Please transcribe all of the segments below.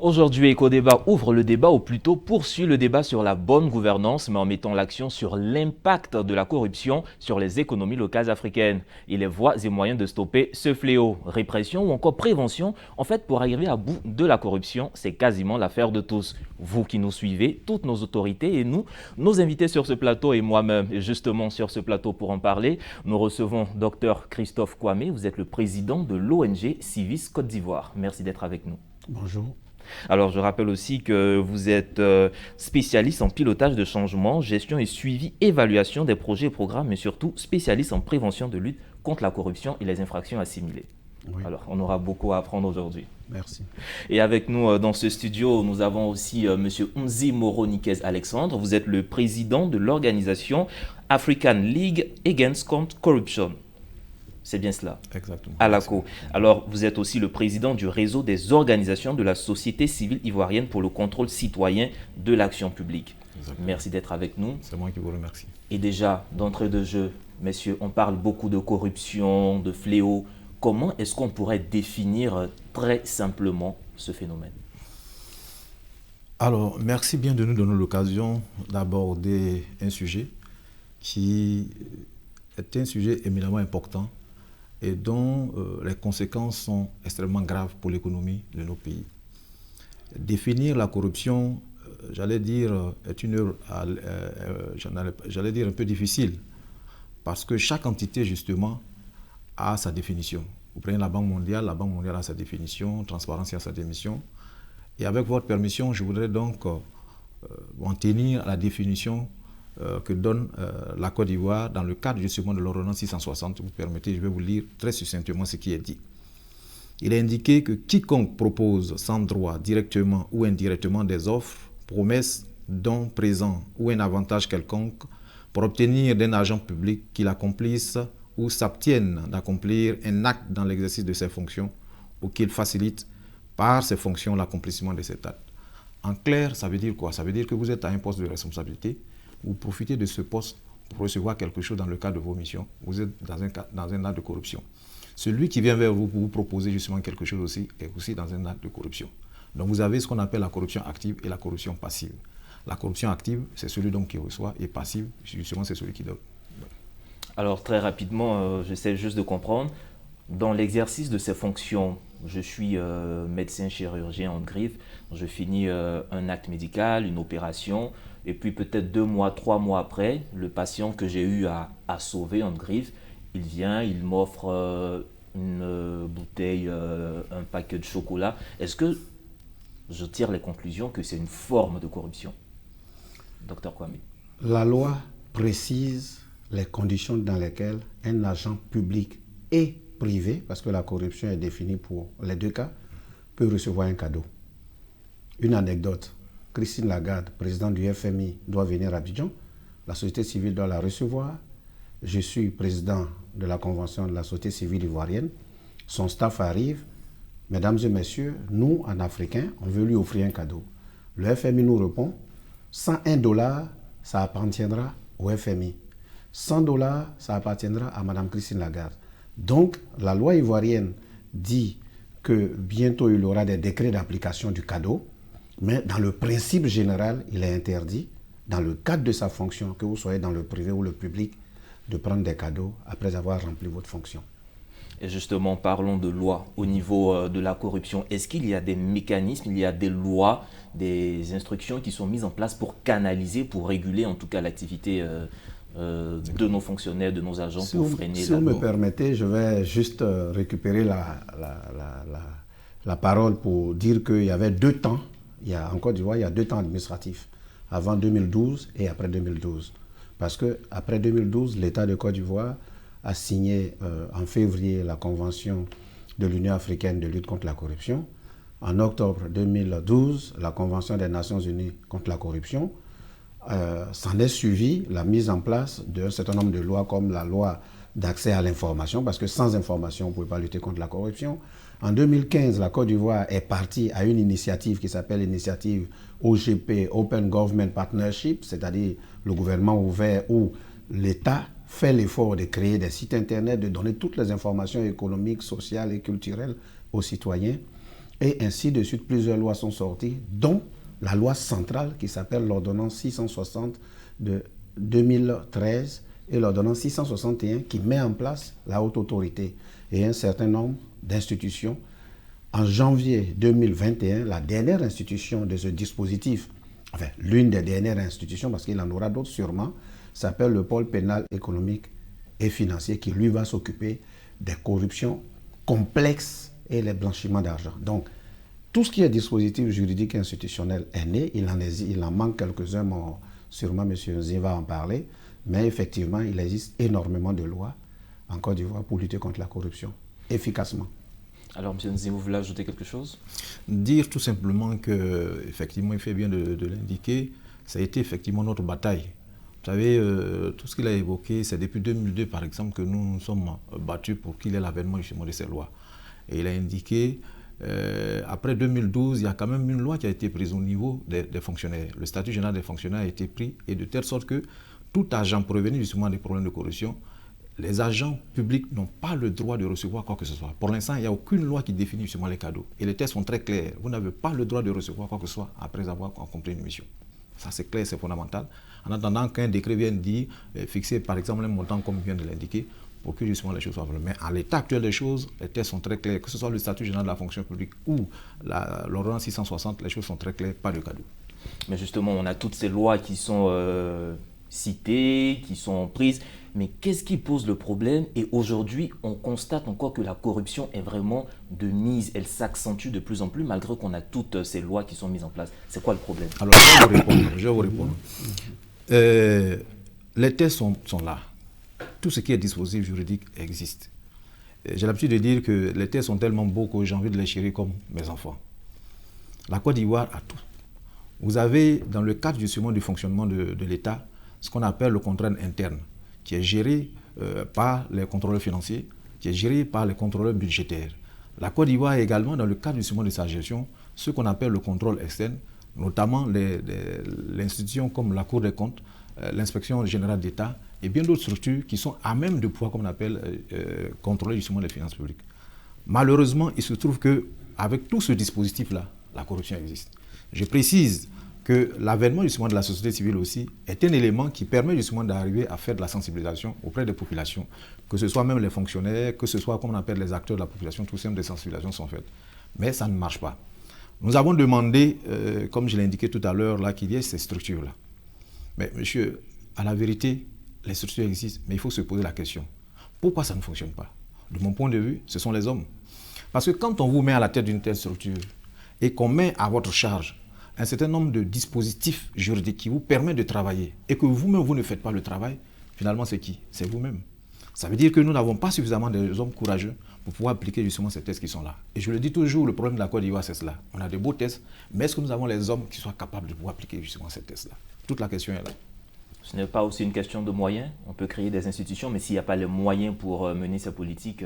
Aujourd'hui, Éco-Débat ouvre le débat ou plutôt poursuit le débat sur la bonne gouvernance mais en mettant l'accent sur l'impact de la corruption sur les économies locales africaines et les voies et moyens de stopper ce fléau. Répression ou encore prévention, en fait pour arriver à bout de la corruption, c'est quasiment l'affaire de tous. Vous qui nous suivez, toutes nos autorités et nous, nos invités sur ce plateau et moi-même. Et justement sur ce plateau pour en parler, nous recevons Dr Christophe Kwame, vous êtes le président de l'ONG Civis Côte d'Ivoire. Merci d'être avec nous. Bonjour. Alors, je rappelle aussi que vous êtes spécialiste en pilotage de changement, gestion et suivi, évaluation des projets et programmes, mais surtout spécialiste en prévention de lutte contre la corruption et les infractions assimilées. Oui. Alors, on aura beaucoup à apprendre aujourd'hui. Merci. Et avec nous dans ce studio, nous avons aussi M. Umzi Moro-Nikez Alexandre. Vous êtes le président de l'organisation African League Against Corruption. C'est bien cela. Exactement. ALACO. Alors, vous êtes aussi le président du réseau des organisations de la société civile ivoirienne pour le contrôle citoyen de l'action publique. Exactement. Merci d'être avec nous. C'est moi qui vous remercie. Et déjà, d'entrée de jeu, messieurs, on parle beaucoup de corruption, de fléau. Comment est-ce qu'on pourrait définir très simplement ce phénomène? Alors, merci bien de nous donner l'occasion d'aborder un sujet qui est un sujet éminemment important et dont les conséquences sont extrêmement graves pour l'économie de nos pays. Définir la corruption, j'allais dire, est une œuvre, j'allais dire, un peu difficile, parce que chaque entité, justement, a sa définition. Vous prenez la Banque mondiale a sa définition, Transparence a sa définition, et avec votre permission, je voudrais donc en tenir à la définition que donne la Côte d'Ivoire dans le cadre justement de l'ordonnance 660. Vous permettez, je vais vous lire très succinctement ce qui est dit. Il est indiqué que quiconque propose sans droit, directement ou indirectement des offres, promesses, dons, présents ou un avantage quelconque pour obtenir d'un agent public qu'il accomplisse ou s'abstienne d'accomplir un acte dans l'exercice de ses fonctions ou qu'il facilite par ses fonctions l'accomplissement de cet acte. En clair, ça veut dire quoi? Ça veut dire que vous êtes à un poste de responsabilité. Vous profitez de ce poste pour recevoir quelque chose dans le cadre de vos missions. Vous êtes dans un acte de corruption. Celui qui vient vers vous pour vous proposer justement quelque chose aussi est aussi dans un acte de corruption. Donc vous avez ce qu'on appelle la corruption active et la corruption passive. La corruption active, c'est celui donc qui reçoit, et passive, justement, c'est celui qui donne. Alors très rapidement, j'essaie juste de comprendre. Dans l'exercice de ces fonctions, je suis médecin chirurgien en griffe, je finis un acte médical, une opération, et puis peut-être 2 mois, 3 mois après, le patient que j'ai eu à sauver en griffe, il vient, il m'offre une bouteille, un paquet de chocolat. Est-ce que je tire les conclusions que c'est une forme de corruption? Docteur Kwame. La loi précise les conditions dans lesquelles un agent public et privé, parce que la corruption est définie pour les deux cas, peut recevoir un cadeau. Une anecdote. Christine Lagarde, présidente du FMI, doit venir à Abidjan. La société civile doit la recevoir. Je suis président de la convention de la société civile ivoirienne. Son staff arrive. Mesdames et messieurs, nous, en Africain, on veut lui offrir un cadeau. Le FMI nous répond, 101 $, ça appartiendra au FMI. 100 $, ça appartiendra à Madame Christine Lagarde. Donc, la loi ivoirienne dit que bientôt il y aura des décrets d'application du cadeau. Mais dans le principe général, il est interdit, dans le cadre de sa fonction, que vous soyez dans le privé ou le public, de prendre des cadeaux après avoir rempli votre fonction. Et justement, parlons de loi au niveau de la corruption. Est-ce qu'il y a des mécanismes, il y a des lois, des instructions qui sont mises en place pour canaliser, pour réguler en tout cas l'activité de nos fonctionnaires, de nos agents, pour freiner la loi? Si vous me permettez, je vais juste récupérer la parole pour dire qu'il y avait 2 temps. En Côte d'Ivoire, il y a 2 temps administratifs, avant 2012 et après 2012. Parce qu'après 2012, l'État de Côte d'Ivoire a signé en février la Convention de l'Union africaine de lutte contre la corruption. En octobre 2012, la Convention des Nations unies contre la corruption. S'en est suivi la mise en place d'un certain nombre de lois comme la loi d'accès à l'information, parce que sans information, on ne pouvait pas lutter contre la corruption. En 2015, la Côte d'Ivoire est partie à une initiative qui s'appelle l'initiative OGP, Open Government Partnership, c'est-à-dire le gouvernement ouvert où l'État fait l'effort de créer des sites internet, de donner toutes les informations économiques, sociales et culturelles aux citoyens. Et ainsi de suite, plusieurs lois sont sorties, dont la loi centrale qui s'appelle l'ordonnance 660 de 2013 et l'ordonnance 661 qui met en place la haute autorité et un certain nombre d'institutions. En janvier 2021, la dernière institution de ce dispositif, enfin l'une des dernières institutions, parce qu'il en aura d'autres sûrement, s'appelle le pôle pénal économique et financier qui lui va s'occuper des corruptions complexes et les blanchiments d'argent. Donc, tout ce qui est dispositif juridique et institutionnel est né, il en manque quelques-uns, sûrement M. Nzi va en parler, mais effectivement, il existe énormément de lois en Côte d'Ivoire pour lutter contre la corruption efficacement. Alors, M. Nzi, vous voulez ajouter quelque chose? Dire tout simplement que, effectivement, il fait bien de l'indiquer, ça a été effectivement notre bataille. Vous savez, tout ce qu'il a évoqué, c'est depuis 2002, par exemple, que nous nous sommes battus pour qu'il y ait l'avènement justement de ces lois. Et il a indiqué, après 2012, il y a quand même une loi qui a été prise au niveau des fonctionnaires. Le statut général des fonctionnaires a été pris, et de telle sorte que tout agent prévenu justement des problèmes de corruption, les agents publics n'ont pas le droit de recevoir quoi que ce soit. Pour l'instant, il n'y a aucune loi qui définit justement les cadeaux. Et les textes sont très clairs. Vous n'avez pas le droit de recevoir quoi que ce soit après avoir accompli une mission. Ça, c'est clair, c'est fondamental. En attendant qu'un décret vienne dire, fixer par exemple un montant comme vient de l'indiquer, pour que justement les choses soient vraies. Mais à l'état actuel des choses, les textes sont très clairs. Que ce soit le statut général de la fonction publique ou l'ordonnance 660, les choses sont très claires, pas de cadeau. Mais justement, on a toutes ces lois qui sont citées, qui sont prises. Mais qu'est-ce qui pose le problème? Et aujourd'hui, on constate encore que la corruption est vraiment de mise. Elle s'accentue de plus en plus malgré qu'on a toutes ces lois qui sont mises en place. C'est quoi le problème? Alors, je vais vous répondre. Les textes sont là. Tout ce qui est dispositif juridique existe. J'ai l'habitude de dire que les textes sont tellement beaux que j'ai envie de les chérir comme mes enfants. La Côte d'Ivoire a tout. Vous avez, dans le cadre justement du fonctionnement de l'État, ce qu'on appelle le contrôle interne, qui est géré par les contrôleurs financiers, qui est géré par les contrôleurs budgétaires. La Côte d'Ivoire a également, dans le cadre justement de sa gestion, ce qu'on appelle le contrôle externe, notamment l'institution comme la Cour des comptes, l'inspection générale d'État et bien d'autres structures qui sont à même de pouvoir, comme on appelle, contrôler justement les finances publiques. Malheureusement, il se trouve qu'avec tout ce dispositif-là, la corruption existe. Je précise que l'avènement justement de la société civile aussi est un élément qui permet justement d'arriver à faire de la sensibilisation auprès des populations, que ce soit même les fonctionnaires, que ce soit comme on appelle les acteurs de la population, tout simplement des sensibilisations sont faites. Mais ça ne marche pas. Nous avons demandé, comme je l'ai indiqué tout à l'heure, là, qu'il y ait ces structures-là. Mais monsieur, à la vérité, les structures existent, mais il faut se poser la question. Pourquoi ça ne fonctionne pas? De mon point de vue, ce sont les hommes. Parce que quand on vous met à la tête d'une telle structure et qu'on met à votre charge un certain nombre de dispositifs juridiques qui vous permettent de travailler et que vous-même, vous ne faites pas le travail, finalement, c'est qui? C'est vous-même. Ça veut dire que nous n'avons pas suffisamment de hommes courageux pour pouvoir appliquer justement ces tests qui sont là. Et je le dis toujours, le problème de la Côte d'Ivoire, c'est cela. On a de beaux tests, mais est-ce que nous avons les hommes qui soient capables de pouvoir appliquer justement ces tests-là? Toute la question est là. Ce n'est pas aussi une question de moyens. On peut créer des institutions, mais s'il n'y a pas les moyens pour mener ces politiques...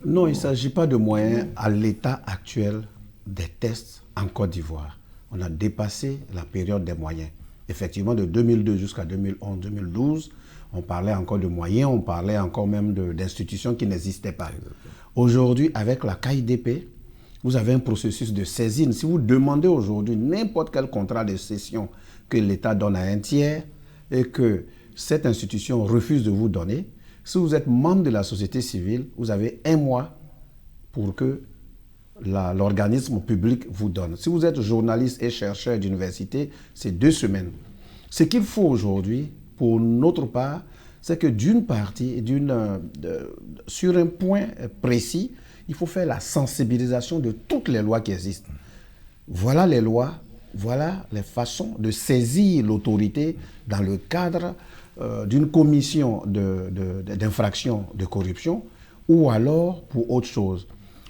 Non, il ne s'agit pas de moyens à l'état actuel des tests en Côte d'Ivoire. On a dépassé la période des moyens. Effectivement, de 2002 jusqu'à 2011-2012, on parlait encore de moyens, on parlait encore même d'institutions qui n'existaient pas. Aujourd'hui, avec la KIDP, vous avez un processus de saisine. Si vous demandez aujourd'hui n'importe quel contrat de cession que l'État donne à un tiers et que cette institution refuse de vous donner, si vous êtes membre de la société civile, vous avez 1 mois pour que l'organisme public vous donne. Si vous êtes journaliste et chercheur d'université, c'est 2 semaines. Ce qu'il faut aujourd'hui, pour notre part, c'est que d'une partie, sur un point précis, il faut faire la sensibilisation de toutes les lois qui existent. Voilà les lois, voilà les façons de saisir l'autorité dans le cadre d'une commission d'infraction de corruption ou alors pour autre chose.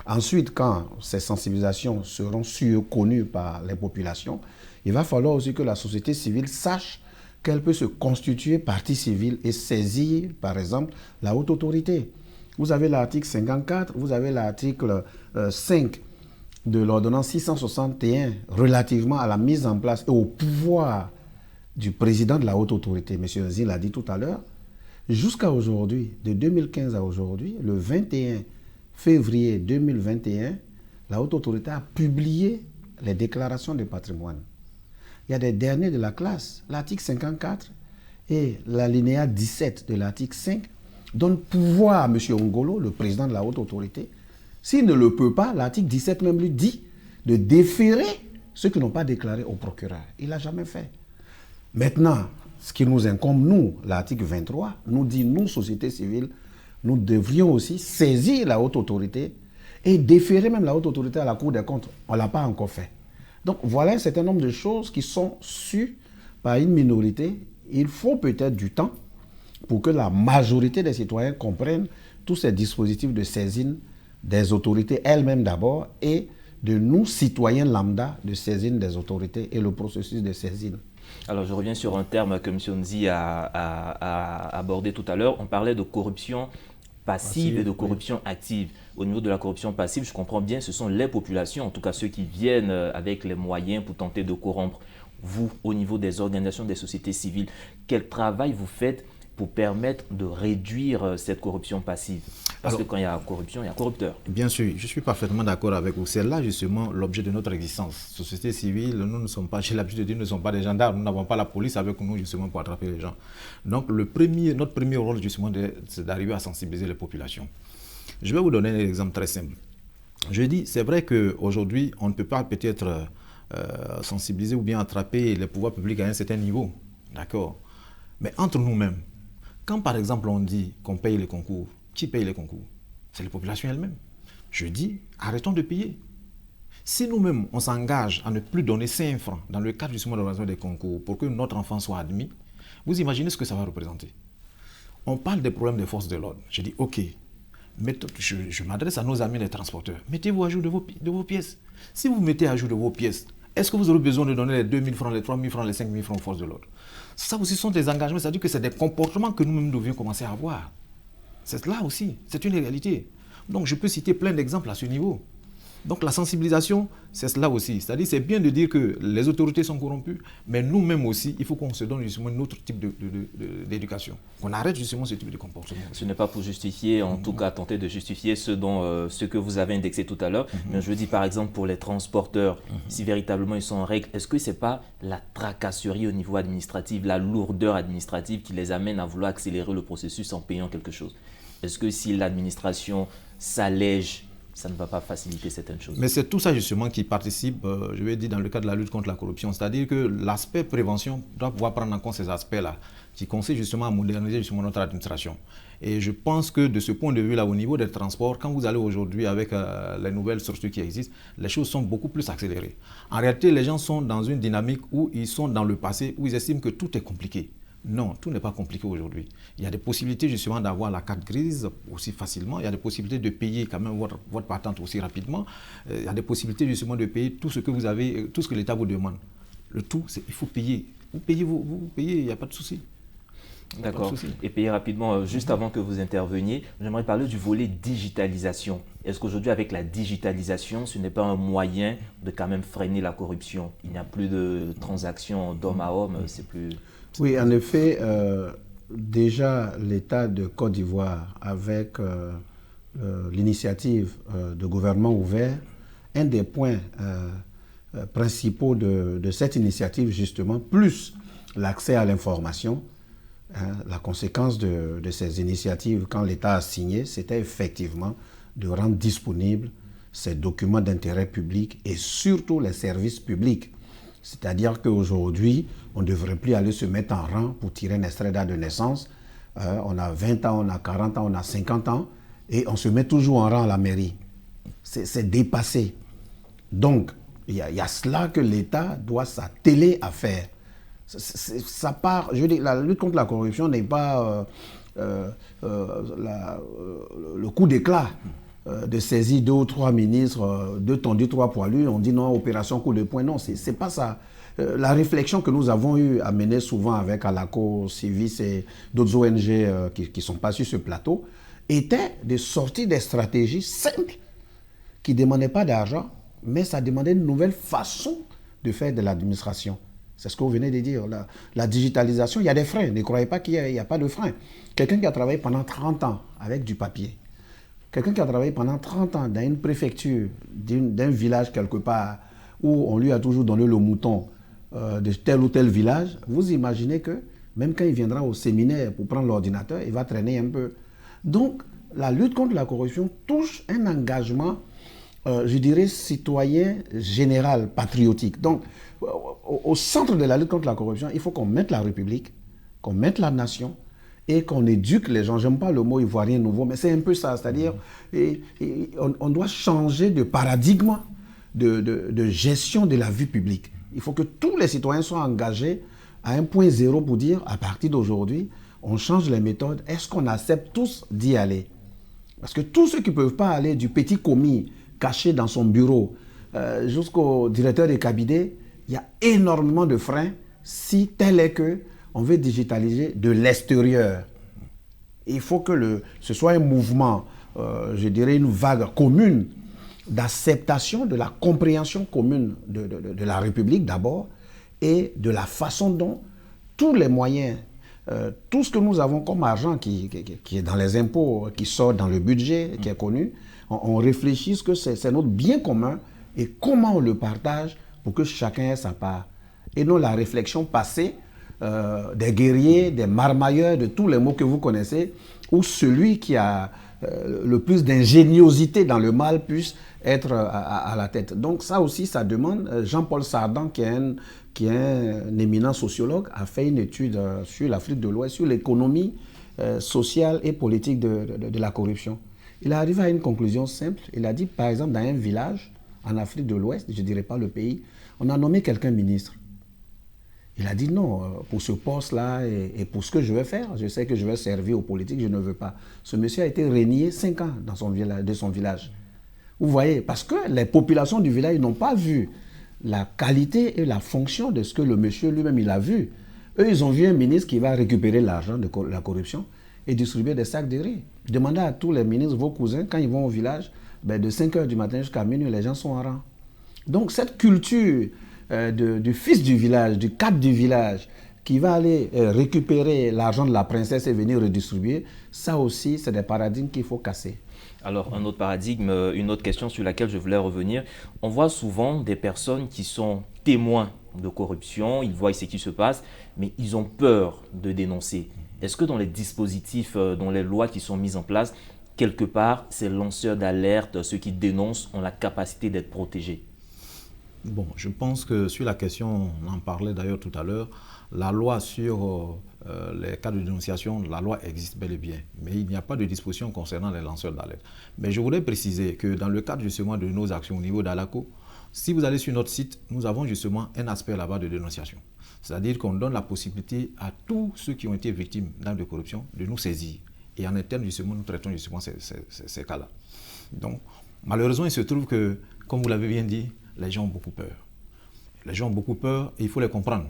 Ensuite, quand ces sensibilisations seront connues par les populations, il va falloir aussi que la société civile sache qu'elle peut se constituer partie civile et saisir, par exemple, la haute autorité. Vous avez l'article 54, vous avez l'article 5 de l'ordonnance 661 relativement à la mise en place et au pouvoir du président de la haute autorité. M. Nzi l'a dit tout à l'heure. Jusqu'à aujourd'hui, de 2015 à aujourd'hui, le 21 février 2021, la haute autorité a publié les déclarations de patrimoine. Il y a des derniers de la classe, l'article 54 et l'alinéa 17 de l'article 5 donnent pouvoir à M. Ongolo, le président de la haute autorité. S'il ne le peut pas, l'article 17 même lui dit de déférer ceux qui n'ont pas déclaré au procureur. Il ne l'a jamais fait. Maintenant, ce qui nous incombe, nous, l'article 23, nous dit, nous, société civile, nous devrions aussi saisir la haute autorité et déférer même la haute autorité à la Cour des comptes. On ne l'a pas encore fait. Donc voilà un certain nombre de choses qui sont sues par une minorité. Il faut peut-être du temps pour que la majorité des citoyens comprennent tous ces dispositifs de saisine des autorités elles-mêmes d'abord et de nous, citoyens lambda, de saisine des autorités et le processus de saisine. Alors je reviens sur un terme que M. Nzi a abordé tout à l'heure. On parlait de corruption passive et de corruption active. Au niveau de la corruption passive, je comprends bien, ce sont les populations, en tout cas ceux qui viennent avec les moyens pour tenter de corrompre. Vous, au niveau des organisations des sociétés civiles, quel travail vous faites pour permettre de réduire cette corruption passive? Parce que quand il y a corruption, il y a corrupteur. Bien sûr, je suis parfaitement d'accord avec vous. C'est là justement l'objet de notre existence. Société civile, nous ne sommes pas, j'ai l'habitude de dire, nous ne sommes pas des gendarmes. Nous n'avons pas la police avec nous justement pour attraper les gens. Donc notre premier rôle justement, c'est d'arriver à sensibiliser les populations. Je vais vous donner un exemple très simple. Je dis, c'est vrai qu'aujourd'hui, on ne peut pas peut-être sensibiliser ou bien attraper les pouvoirs publics à un certain niveau. D'accord? Mais entre nous-mêmes, quand par exemple on dit qu'on paye les concours, qui paye les concours? C'est les populations elles-mêmes. Je dis, arrêtons de payer. Si nous-mêmes, on s'engage à ne plus donner 5 francs dans le cadre justement de l'organisation des concours pour que notre enfant soit admis, vous imaginez ce que ça va représenter. On parle des problèmes des forces de l'ordre. Je dis, ok, je m'adresse à nos amis les transporteurs. Mettez-vous à jour de vos pièces. Si vous mettez à jour de vos pièces, est-ce que vous aurez besoin de donner les 2 000 francs, les 3 000 francs, les 5 000 francs aux forces de l'ordre? Ça aussi sont des engagements, c'est-à-dire que c'est des comportements que nous-mêmes devions commencer à avoir. C'est là aussi, c'est une réalité. Donc je peux citer plein d'exemples à ce niveau. Donc la sensibilisation, c'est cela aussi. C'est-à-dire c'est bien de dire que les autorités sont corrompues, mais nous-mêmes aussi, il faut qu'on se donne justement un autre type d'éducation. Qu'on arrête justement ce type de comportement. Ce n'est pas pour justifier, en tout cas tenter de justifier ce que vous avez indexé tout à l'heure. Mais je dis par exemple pour les transporteurs, si véritablement ils sont en règle, est-ce que ce n'est pas la tracasserie au niveau administratif, la lourdeur administrative qui les amène à vouloir accélérer le processus en payant quelque chose? Est-ce que si l'administration s'allège, ça ne va pas faciliter certaines choses? Mais c'est tout ça justement qui participe, je vais dire, dans le cadre de la lutte contre la corruption. C'est-à-dire que l'aspect prévention doit pouvoir prendre en compte ces aspects-là, qui consistent justement à moderniser justement notre administration. Et je pense que de ce point de vue-là, au niveau des transports, quand vous allez aujourd'hui avec les nouvelles structures qui existent, les choses sont beaucoup plus accélérées. En réalité, les gens sont dans une dynamique où ils sont dans le passé, où ils estiment que tout est compliqué. Non, tout n'est pas compliqué aujourd'hui. Il y a des possibilités justement d'avoir la carte grise aussi facilement. Il y a des possibilités de payer quand même votre patente aussi rapidement. Il y a des possibilités justement de payer tout ce que vous avez, tout ce que l'État vous demande. Le tout, c'est qu'il faut payer. Vous payez, il n'y a pas de souci. D'accord. Et payer rapidement, juste avant que vous interveniez, j'aimerais parler du volet digitalisation. Est-ce qu'aujourd'hui, avec la digitalisation, ce n'est pas un moyen de quand même freiner la corruption? Il n'y a plus de transactions d'homme à homme, c'est plus... Oui, en effet, déjà l'État de Côte d'Ivoire, avec l'initiative de gouvernement ouvert, un des points principaux de cette initiative, justement, plus l'accès à l'information, la conséquence de ces initiatives, quand l'État a signé, c'était effectivement de rendre disponibles ces documents d'intérêt public et surtout les services publics. C'est-à-dire qu'aujourd'hui, on ne devrait plus aller se mettre en rang pour tirer un extrait d'acte de naissance. On a 20 ans, on a 40 ans, on a 50 ans, et on se met toujours en rang à la mairie. C'est dépassé. Donc, il y a cela que l'État doit s'atteler à faire. Ça part, je veux dire, la lutte contre la corruption n'est pas le coup d'éclat de saisir 2 ou 3 ministres, 2 tondus, 3 poilus, on dit non, opération coup de poing. Non, c'est pas ça. La réflexion que nous avons eu à mener souvent avec Alaco, Civis et d'autres ONG qui ne sont pas sur ce plateau, était de sortir des stratégies simples qui ne demandaient pas d'argent, mais ça demandait une nouvelle façon de faire de l'administration. C'est ce que vous venez de dire. La digitalisation, il y a des freins. Ne croyez pas qu'il n'y a pas de freins. Quelqu'un qui a travaillé pendant 30 ans avec du papier, Quelqu'un qui a travaillé pendant 30 ans dans une préfecture d'un village quelque part où on lui a toujours donné le mouton de tel ou tel village, vous imaginez que même quand il viendra au séminaire pour prendre l'ordinateur, il va traîner un peu. Donc, la lutte contre la corruption touche un engagement, je dirais, citoyen général, patriotique. Donc, au centre de la lutte contre la corruption, il faut qu'on mette la République, qu'on mette la nation et qu'on éduque les gens. J'aime pas le mot ivoirien nouveau, mais c'est un peu ça. C'est-à-dire, on doit changer de paradigme de gestion de la vie publique. Il faut que tous les citoyens soient engagés à un point zéro pour dire, à partir d'aujourd'hui, on change les méthodes. Est-ce qu'on accepte tous d'y aller? Parce que tous ceux qui ne peuvent pas aller du petit commis caché dans son bureau jusqu'au directeur des cabinets, il y a énormément de freins si tel est que on veut digitaliser de l'extérieur. Il faut que ce soit un mouvement, je dirais une vague commune d'acceptation, de la compréhension commune de la République d'abord et de la façon dont tous les moyens, tout ce que nous avons comme argent qui est dans les impôts, qui sort dans le budget, qui est connu, on réfléchisse que c'est notre bien commun et comment on le partage pour que chacun ait sa part. Et non la réflexion passée des guerriers, des marmailleurs, de tous les mots que vous connaissez, où celui qui a le plus d'ingéniosité dans le mal puisse être à la tête. Donc ça aussi, ça demande, Jean-Paul Sardan, qui est un éminent sociologue, a fait une étude sur l'Afrique de l'Ouest, sur l'économie sociale et politique de la corruption. Il est arrivé à une conclusion simple. Il a dit, par exemple, dans un village en Afrique de l'Ouest, je ne dirais pas le pays, on a nommé quelqu'un ministre. Il a dit non, pour ce poste-là et pour ce que je vais faire, je sais que je vais servir aux politiques, je ne veux pas. Ce monsieur a été régné 5 ans de son village. Vous voyez, parce que les populations du village n'ont pas vu la qualité et la fonction de ce que le monsieur lui-même il a vu. Eux, ils ont vu un ministre qui va récupérer l'argent de la corruption et distribuer des sacs de riz. Demandez à tous les ministres, vos cousins, quand ils vont au village, de 5 h du matin jusqu'à minuit, les gens sont en rang. Donc cette culture du fils du village, du cadre du village, qui va aller récupérer l'argent de la princesse et venir redistribuer, ça aussi, c'est des paradigmes qu'il faut casser. Alors, un autre paradigme, une autre question sur laquelle je voulais revenir. On voit souvent des personnes qui sont témoins de corruption, ils voient ce qui se passe, mais ils ont peur de dénoncer. Est-ce que dans les dispositifs, dans les lois qui sont mises en place, quelque part, ces lanceurs d'alerte, ceux qui dénoncent, ont la capacité d'être protégés? Bon, je pense que sur la question, on en parlait d'ailleurs tout à l'heure, la loi sur les cas de dénonciation, la loi existe bel et bien, mais il n'y a pas de disposition concernant les lanceurs d'alerte. Mais je voudrais préciser que dans le cadre justement de nos actions au niveau d'Alaco, si vous allez sur notre site, nous avons justement un aspect là-bas de dénonciation. C'est-à-dire qu'on donne la possibilité à tous ceux qui ont été victimes d'actes de corruption de nous saisir. Et en interne, justement, nous traitons justement ces cas-là. Donc, malheureusement, il se trouve que, comme vous l'avez bien dit, les gens ont beaucoup peur. Les gens ont beaucoup peur et il faut les comprendre.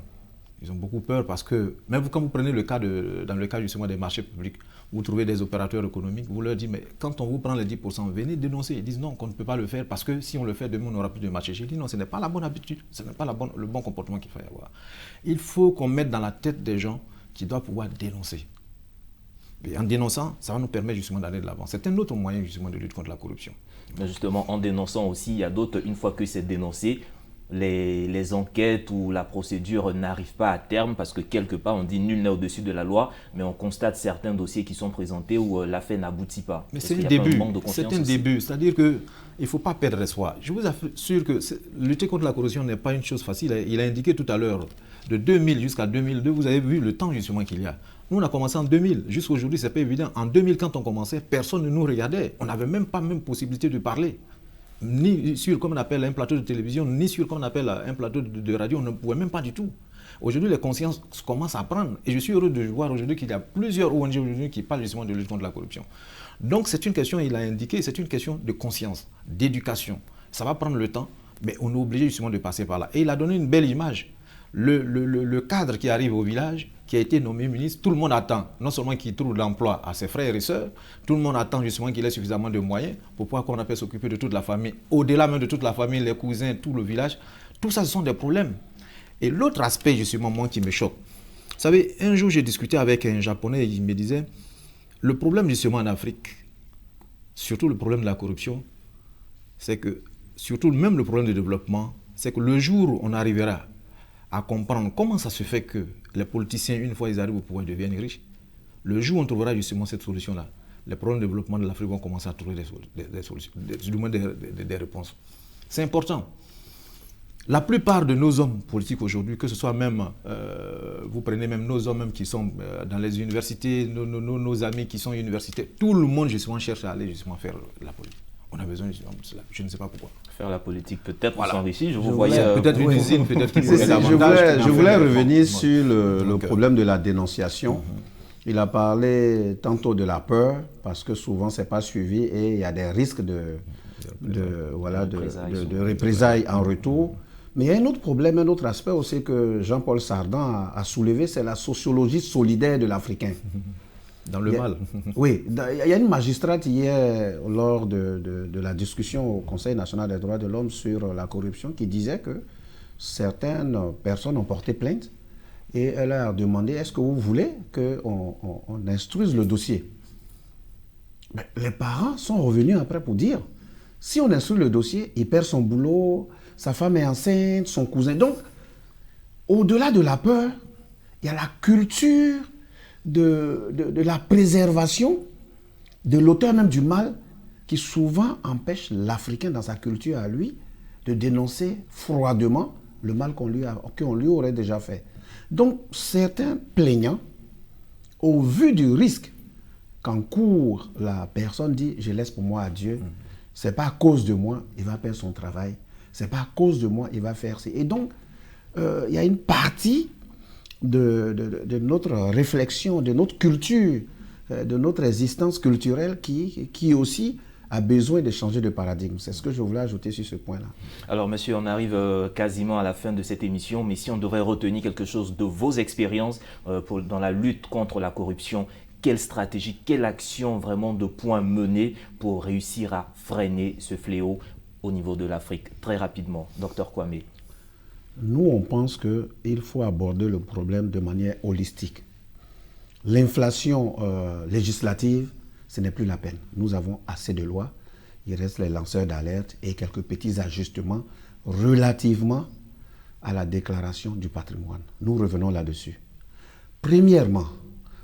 Ils ont beaucoup peur parce que, même quand vous prenez le cas dans le cas justement des marchés publics, vous trouvez des opérateurs économiques, vous leur dites, mais quand on vous prend les 10%, venez dénoncer. Ils disent non, qu'on ne peut pas le faire parce que si on le fait demain, on n'aura plus de marché. J'ai dit non, ce n'est pas la bonne habitude, ce n'est pas le bon comportement qu'il faut y avoir. Il faut qu'on mette dans la tête des gens qui doivent pouvoir dénoncer. Et en dénonçant, ça va nous permettre justement d'aller de l'avant. C'est un autre moyen justement de lutte contre la corruption. Mais justement, en dénonçant aussi, il y a d'autres, une fois que c'est dénoncé, les enquêtes ou la procédure n'arrivent pas à terme parce que quelque part on dit nul n'est au-dessus de la loi, mais on constate certains dossiers qui sont présentés où l'affaire n'aboutit pas. Mais c'est un début, c'est-à-dire qu'il ne faut pas perdre espoir. Je vous assure que lutter contre la corruption n'est pas une chose facile. Il a indiqué tout à l'heure, de 2000 jusqu'à 2002, vous avez vu le temps justement qu'il y a. Nous, on a commencé en 2000. Jusqu'à aujourd'hui, ce n'est pas évident. En 2000, quand on commençait, personne ne nous regardait. On n'avait même pas possibilité de parler. Ni sur, comme on appelle, un plateau de télévision, ni sur, comme on appelle, un plateau de radio. On ne pouvait même pas du tout. Aujourd'hui, les consciences commencent à prendre. Et je suis heureux de voir aujourd'hui qu'il y a plusieurs ONG aujourd'hui qui parlent justement de lutte contre la corruption. Donc, c'est une question, il a indiqué, c'est une question de conscience, d'éducation. Ça va prendre le temps, mais on est obligé justement de passer par là. Et il a donné une belle image. Le cadre qui arrive au village, qui a été nommé ministre, tout le monde attend, non seulement qu'il trouve l'emploi à ses frères et sœurs, tout le monde attend justement qu'il ait suffisamment de moyens pour pouvoir qu'on appelle s'occuper de toute la famille, au-delà même de toute la famille, les cousins, tout le village. Tout ça, ce sont des problèmes. Et l'autre aspect, justement, moi, qui me choque, vous savez, un jour, j'ai discuté avec un Japonais et il me disait, le problème justement en Afrique, surtout le problème de la corruption, c'est que, surtout même le problème de développement, c'est que le jour où on arrivera à comprendre comment ça se fait que les politiciens, une fois ils arrivent au pouvoir, deviennent riches, le jour où on trouvera justement cette solution-là, les problèmes de développement de l'Afrique vont commencer à trouver des solutions, du moins des réponses. C'est important. La plupart de nos hommes politiques aujourd'hui, que ce soit même, vous prenez même nos hommes même qui sont dans les universités, nos amis qui sont universitaires, tout le monde justement cherche à aller justement faire la politique. On a besoin justement de cela. Je ne sais pas pourquoi. Faire la politique, peut-être Voilà. s'enrichir. Je vous voyais. Peut-être une usine, peut-être qu'il pourrait davantage. Je voulais revenir sur le problème de la dénonciation. Il a parlé tantôt de la peur, parce que souvent ce n'est pas suivi et il y a des risques de représailles en retour. Mais il y a un autre problème, un autre aspect aussi que Jean-Paul Sardan a soulevé, c'est la sociologie solidaire de l'Africain. Dans le mal. Oui, il y a une magistrate hier, lors de la discussion au Conseil national des droits de l'homme sur la corruption, qui disait que certaines personnes ont porté plainte et elle a demandé, est-ce que vous voulez qu'on instruise le dossier? Mais les parents sont revenus après pour dire, si on instruit le dossier, il perd son boulot, sa femme est enceinte, son cousin. Donc, au-delà de la peur, il y a la culture de la préservation de l'auteur même du mal qui souvent empêche l'Africain dans sa culture à lui de dénoncer froidement le mal qu'on lui aurait déjà fait. Donc certains plaignants, au vu du risque qu'encourt la personne, dit je laisse pour moi à Dieu, c'est pas à cause de moi il va perdre son travail, c'est pas à cause de moi il va faire ça. Et donc il y a une partie de notre réflexion, de notre culture, de notre existence culturelle qui aussi a besoin de changer de paradigme. C'est ce que je voulais ajouter sur ce point-là. Alors, monsieur, on arrive quasiment à la fin de cette émission, mais si on devrait retenir quelque chose de vos expériences dans la lutte contre la corruption, quelle stratégie, quelle action vraiment de point mener pour réussir à freiner ce fléau au niveau de l'Afrique? Très rapidement, Dr Kwame. Nous, on pense qu'il faut aborder le problème de manière holistique. L'inflation législative, ce n'est plus la peine. Nous avons assez de lois. Il reste les lanceurs d'alerte et quelques petits ajustements relativement à la déclaration du patrimoine. Nous revenons là-dessus. Premièrement,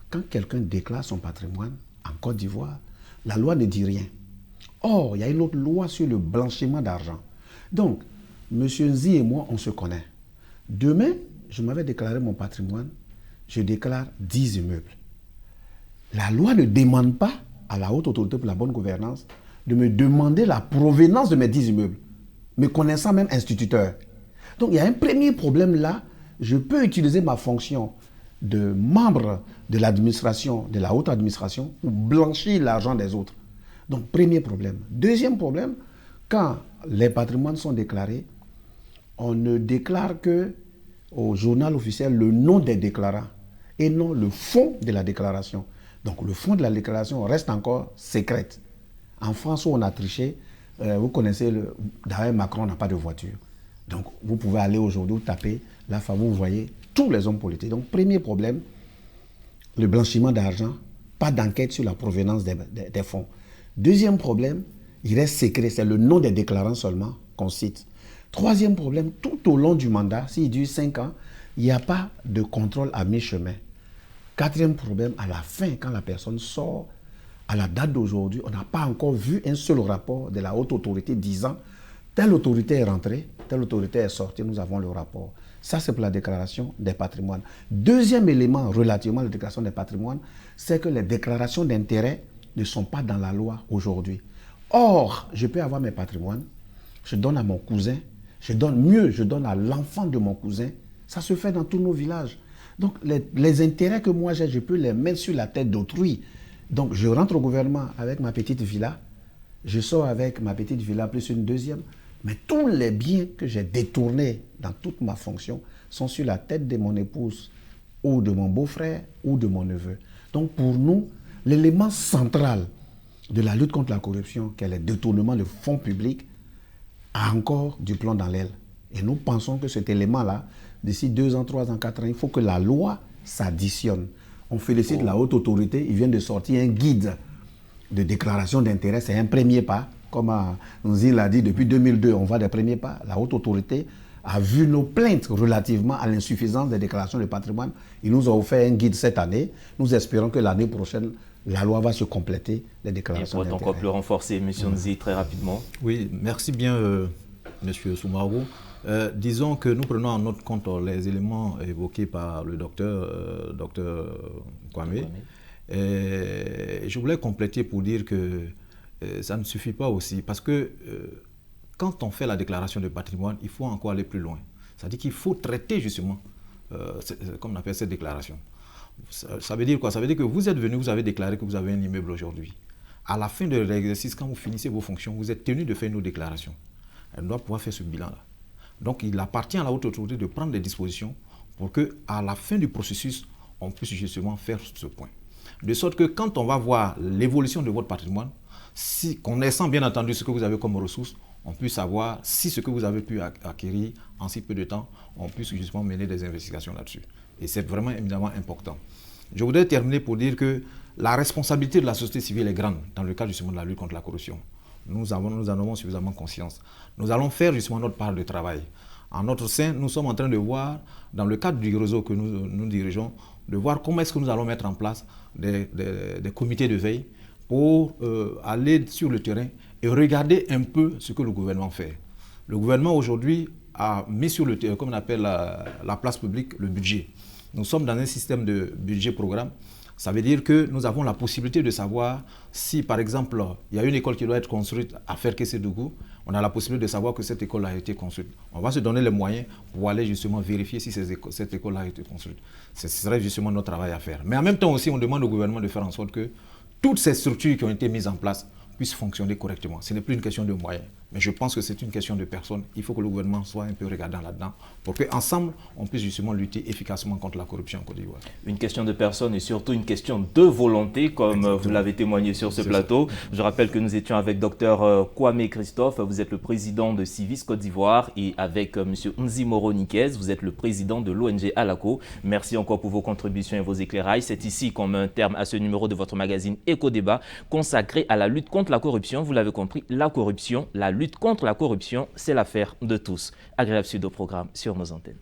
quand quelqu'un déclare son patrimoine en Côte d'Ivoire, la loi ne dit rien. Or, il y a une autre loi sur le blanchiment d'argent. Donc, M. Nzi et moi, on se connaît. Demain, je m'avais déclaré mon patrimoine, je déclare 10 immeubles. La loi ne demande pas à la haute autorité pour la bonne gouvernance de me demander la provenance de mes 10 immeubles, me connaissant même instituteur. Donc, il y a un premier problème là. Je peux utiliser ma fonction de membre de l'administration, de la haute administration, pour blanchir l'argent des autres. Donc, premier problème. Deuxième problème, quand les patrimoines sont déclarés, on ne déclare que au journal officiel le nom des déclarants et non le fond de la déclaration. Donc le fond de la déclaration reste encore secrète. En France où on a triché, vous connaissez, d'ailleurs Macron n'a pas de voiture. Donc vous pouvez aller aujourd'hui taper, là vous voyez tous les hommes politiques. Donc premier problème, le blanchiment d'argent, pas d'enquête sur la provenance des fonds. Deuxième problème, il reste secret, c'est le nom des déclarants seulement qu'on cite. Troisième problème, tout au long du mandat, s'il dure 5 ans, il n'y a pas de contrôle à mi-chemin. Quatrième problème, à la fin, quand la personne sort, à la date d'aujourd'hui, on n'a pas encore vu un seul rapport de la haute autorité disant telle autorité est rentrée, telle autorité est sortie, nous avons le rapport. Ça, c'est pour la déclaration des patrimoines. Deuxième élément relativement à la déclaration des patrimoines, c'est que les déclarations d'intérêt ne sont pas dans la loi aujourd'hui. Or, je peux avoir mes patrimoines, je donne à mon cousin, je donne à l'enfant de mon cousin. Ça se fait dans tous nos villages. Donc, les intérêts que moi j'ai, je peux les mettre sur la tête d'autrui. Donc, je rentre au gouvernement avec ma petite villa, je sors avec ma petite villa plus une deuxième, mais tous les biens que j'ai détournés dans toute ma fonction sont sur la tête de mon épouse ou de mon beau-frère ou de mon neveu. Donc, pour nous, l'élément central de la lutte contre la corruption, qui est le détournement de fonds publics, a encore du plomb dans l'aile. Et nous pensons que cet élément-là, d'ici 2 ans, 3 ans, 4 ans, il faut que la loi s'additionne. On félicite la haute autorité, il vient de sortir un guide de déclaration d'intérêt, c'est un premier pas. Comme Nzi l'a dit, depuis 2002, on voit des premiers pas. La haute autorité a vu nos plaintes relativement à l'insuffisance des déclarations de patrimoine. Il nous a offert un guide cette année. Nous espérons que l'année prochaine, la loi va se compléter, les déclarations d'intérêt. Et pour être encore plus renforcé, M. Nzi, très rapidement. Oui, merci bien, M. Soumarou. Disons que nous prenons en notre compte les éléments évoqués par le docteur Kwame. Et je voulais compléter pour dire que ça ne suffit pas aussi, parce que quand on fait la déclaration de patrimoine, il faut encore aller plus loin. C'est-à-dire qu'il faut traiter justement, comme on appelle cette déclaration. Ça veut dire quoi? Ça veut dire que vous êtes venu, vous avez déclaré que vous avez un immeuble aujourd'hui. À la fin de l'exercice, quand vous finissez vos fonctions, vous êtes tenu de faire une déclaration. Elle doit pouvoir faire ce bilan-là. Donc il appartient à la haute autorité de prendre des dispositions pour qu'à la fin du processus, on puisse justement faire ce point. De sorte que quand on va voir l'évolution de votre patrimoine, si, connaissant bien entendu ce que vous avez comme ressources, on puisse savoir si ce que vous avez pu acquérir en si peu de temps, on puisse justement mener des investigations là-dessus. Et c'est vraiment évidemment important. Je voudrais terminer pour dire que la responsabilité de la société civile est grande dans le cadre justement de la lutte contre la corruption. Nous en avons suffisamment conscience. Nous allons faire justement notre part de travail. En notre sein, nous sommes en train de voir, dans le cadre du réseau que nous dirigeons, de voir comment est-ce que nous allons mettre en place des comités de veille pour aller sur le terrain et regarder un peu ce que le gouvernement fait. Le gouvernement aujourd'hui a mis sur le terrain, comme on appelle la place publique, le budget. Nous sommes dans un système de budget-programme. Ça veut dire que nous avons la possibilité de savoir si, par exemple, il y a une école qui doit être construite à Ferkessé-Dougou, on a la possibilité de savoir que cette école a été construite. On va se donner les moyens pour aller justement vérifier si cette école a été construite. Ce serait justement notre travail à faire. Mais en même temps aussi, on demande au gouvernement de faire en sorte que toutes ces structures qui ont été mises en place puissent fonctionner correctement. Ce n'est plus une question de moyens, mais je pense que c'est une question de personnes. Il faut que le gouvernement soit un peu regardant là-dedans pour qu'ensemble, on puisse justement lutter efficacement contre la corruption en Côte d'Ivoire. Une question de personnes et surtout une question de volonté, comme Exactement. Vous l'avez témoigné sur ce plateau. Je rappelle que nous étions avec Dr Kwame Christophe, vous êtes le président de Civis Côte d'Ivoire, et avec M. Nzi Moro Nikez, vous êtes le président de l'ONG Alaco. Merci encore pour vos contributions et vos éclairages. C'est ici qu'on met un terme à ce numéro de votre magazine Éco-Débat consacré à la lutte contre la corruption. Vous l'avez compris, la corruption, la lutte contre la corruption, c'est l'affaire de tous. Agréable suite au programme sur nos antennes.